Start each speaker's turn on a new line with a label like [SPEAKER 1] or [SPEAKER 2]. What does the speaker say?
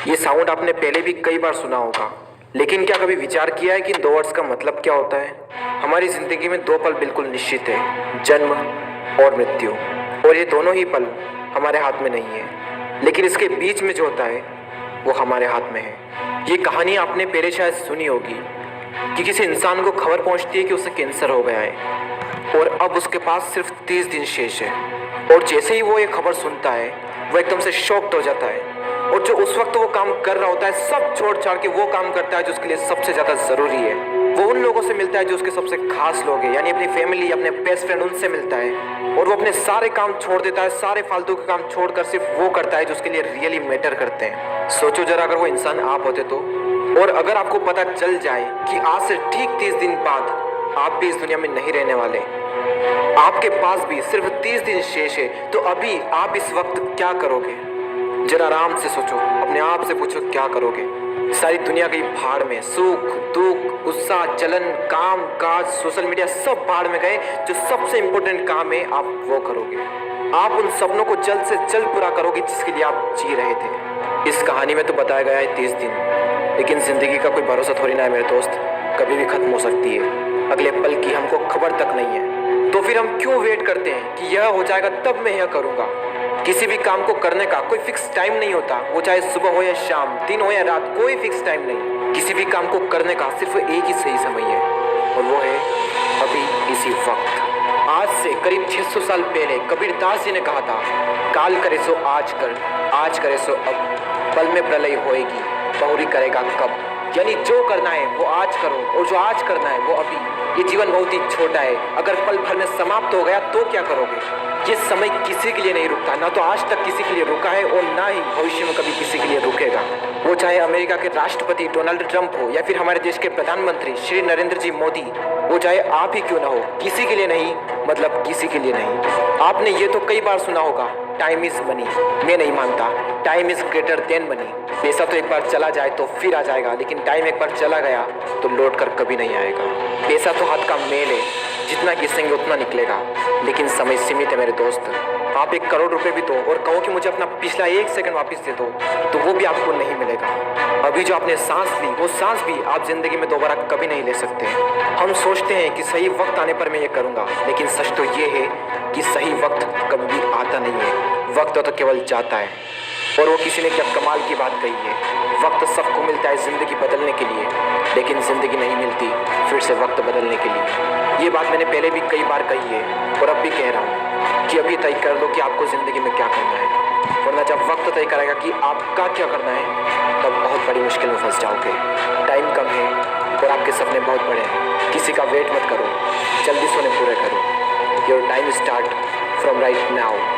[SPEAKER 1] ये साउंड आपने पहले भी कई बार सुना होगा, लेकिन क्या कभी विचार किया है कि इन दो वर्ड्स का मतलब क्या होता है? हमारी जिंदगी में दो पल बिल्कुल निश्चित है, जन्म और मृत्यु। और ये दोनों ही पल हमारे हाथ में नहीं है, लेकिन इसके बीच में जो होता है वो हमारे हाथ में है। ये कहानी आपने पहले शायद सुनी होगी कि किसी इंसान को खबर पहुंचती है कि उसे कैंसर हो गया है और अब उसके पास सिर्फ 30 दिन शेष है। और जैसे ही वो ये खबर सुनता है वो एकदम से शॉक्ड हो जाता है और जो उस वक्त वो काम कर रहा होता है सब छोड़ छाड़ के वो काम करता है जो उसके लिए सबसे ज्यादा जरूरी है। वो उन लोगों से मिलता है जो उसके सबसे खास लोग हैं, यानी अपनी फैमिली, अपने बेस्ट फ्रेंड, उनसे मिलता है। और वो अपने सारे काम छोड़ देता है, सारे फालतू के काम छोड़कर सिर्फ वो करता है जो उसके लिए रियली मैटर करते हैं। सोचो जरा, अगर वो इंसान आप होते तो, और अगर आपको पता चल जाए कि आज से ठीक 30 दिन बाद आप भी इस दुनिया में नहीं रहने वाले, आपके पास भी सिर्फ 30 दिन शेष है, तो अभी आप इस वक्त क्या करोगे? जरा आराम से सोचो, अपने आप से पूछो क्या करोगे? सारी दुनिया गई भाड़ में, सुख दुख, गुस्सा, जलन, काम काज, सोशल मीडिया सब भाड़ में गए। जो सबसे इंपॉर्टेंट काम है आप वो करोगे। आप उन सपनों को जल्द से जल्द पूरा करोगे जिसके लिए आप जी रहे थे। इस कहानी में तो बताया गया है 30 दिन, लेकिन जिंदगी का कोई भरोसा थोड़ी ना है मेरे दोस्त, कभी भी खत्म हो सकती है। अगले पल की हमको खबर तक नहीं है, तो फिर हम क्यों वेट करते हैं कि यह हो जाएगा तब मैं यह करूंगा? किसी भी काम को करने का कोई फिक्स टाइम नहीं होता, वो चाहे सुबह हो या शाम, दिन हो या रात, कोई फिक्स टाइम नहीं। किसी भी काम को करने का सिर्फ एक ही सही समय है और वो है अभी, इसी वक्त। आज से करीब 600 साल पहले कबीरदास जी ने कहा था, काल करे सो आज कर, आज करे सो अब, पल में प्रलय होएगी, बहुरी करेगा कब। यानी जो करना है वो आज करो और जो आज करना है वो अभी। ये जीवन बहुत ही छोटा है, अगर पल भर में समाप्त हो गया तो क्या करोगे? ये समय किसी के लिए नहीं रुकता, ना तो आज तक किसी के लिए रुका है और ना ही भविष्य में कभी किसी के लिए रुकेगा। वो चाहे अमेरिका के राष्ट्रपति डोनाल्ड ट्रंप हो या फिर हमारे देश के प्रधानमंत्री श्री नरेंद्र जी मोदी, वो चाहे आप ही क्यों ना हो, किसी के लिए नहीं, मतलब किसी के लिए नहीं। आपने ये तो कई बार सुना होगा, टाइम इज मनी। मैं नहीं मानता, time is greater than money. पैसा तो एक बार चला जाए तो फिर आ जाएगा, लेकिन टाइम एक बार चला गया तो लौट कर कभी नहीं आएगा। पैसा तो हाथ का मेल है, जितना घिसेंगे उतना निकलेगा, लेकिन समय सीमित है मेरे दोस्त। आप 1 करोड़ रुपए भी दो और कहो कि मुझे अपना पिछला 1 सेकंड वापस दे दो, तो वो भी आपको नहीं मिलेगा। अभी जो आपने सांस ली, वो सांस भी आप जिंदगी में दोबारा कभी नहीं ले सकते। हम सोचते हैं कि सही वक्त आने पर मैं ये करूंगा, लेकिन सच तो ये है कि सही वक्त कभी भी आता नहीं है। वक्त तो केवल जाता है। और वो किसी ने क्या कमाल की बात कही है, वक्त सबको मिलता है जिंदगी बदलने के लिए, लेकिन जिंदगी नहीं मिलती फिर से वक्त बदलने के लिए। ये बात मैंने पहले भी कई बार कही है और अब भी कह रहा हूँ कि अभी तय कर लो कि आपको जिंदगी में क्या करना है, वरना जब वक्त तय करेगा कि आपका क्या करना है तब बहुत बड़ी मुश्किल में फंस जाओगे। टाइम कम है और आपके सपने बहुत बड़े हैं, किसी का वेट मत करो, जल्दी से उन्हें पूरे करो। Your time start from right now.